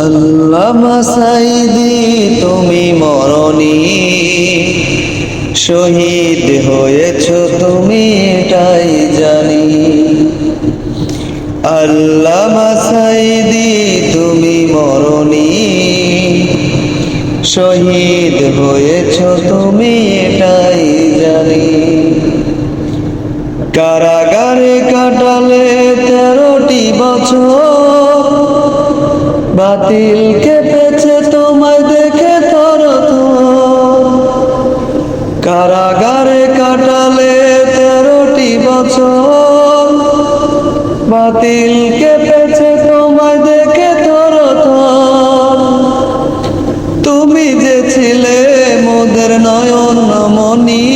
আল্লামা সাঈদী তুমি মরণী, শহীদ হয়েছ তুমি এটাই জানি। আল্লামা সাঈদী তুমি মরণী, শহীদ হয়েছ তুমি এটাই জানি। কারাগারে কাটালে 13টি বছর, বাতিল কেঁপেছে তোমায় দেখে থরথর। কারাগারে কাটালে 13টি বছর, বাতিল কেঁপেছে তোমায় দেখে থরথর। তুমি যে ছিলে মোদের নয়ন মনি,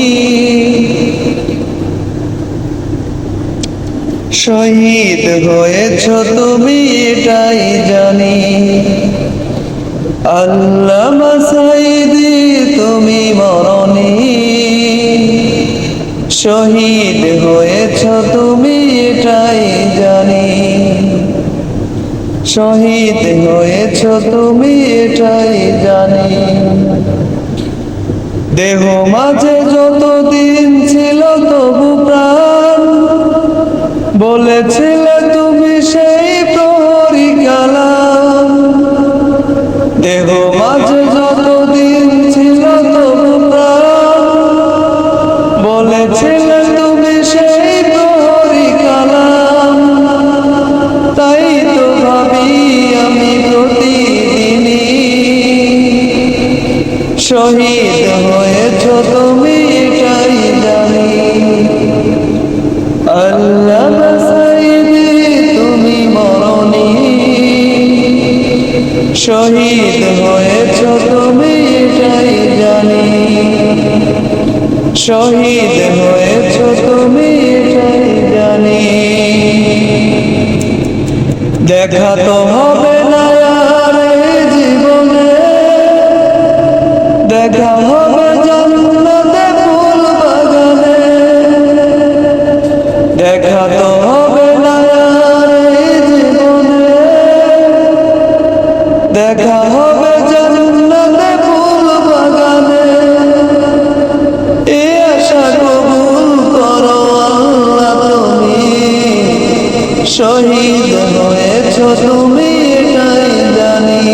শহীদ হয়েছ তুমি এটাই জানি। আল্লামা সাঈদী তুমি মরণী, শহীদ হয়েছ তুমি এটাই জানি। শহীদ হয়েছ তুমি এটাই জানি। দেহ মাঝে যতদিন ছিল তবু প্রাণ, বলেছিলে তুমি সেই প্রহরী কালাম। দেহ মাঝে যতদিন ছিল তবু প্রাণ, বলেছিলে তুমি সেই প্রহরী কালাম। তাই তো ভাবি আমি প্রতিদিনই, শহীদ হয়েছ তুমি এটাই জানি। আল্লামা সাঈদী তুমি মরণী, শহীদ হয়েছ তুমি এটাই জানি। শহীদ হয়েছ তুমি এটাই জানি। দেখা তো হবে না আর এই জীবনে, দেখা হবে জান্নাতে ফুল বাগানে। দেখা তো হবে না আর এই জীবনে, দেখা হবে জান্নাতে ফুল বাগানে। এই আশা কবুল করো আল্লাহ তুমি, শহীদ হয়েছ তুমি এটাই জানি।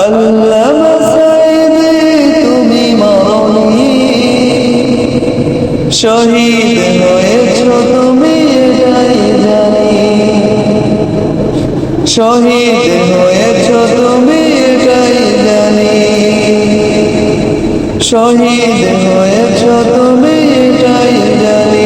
আল্লামা সাঈদী তুমি মরণী, শহীদ হয়েছ তুমি এটাই জানি। শহীদ হয়েছ তুমি এটাই জানি। শহীদ হয়েছ তুমি এটাই জানি।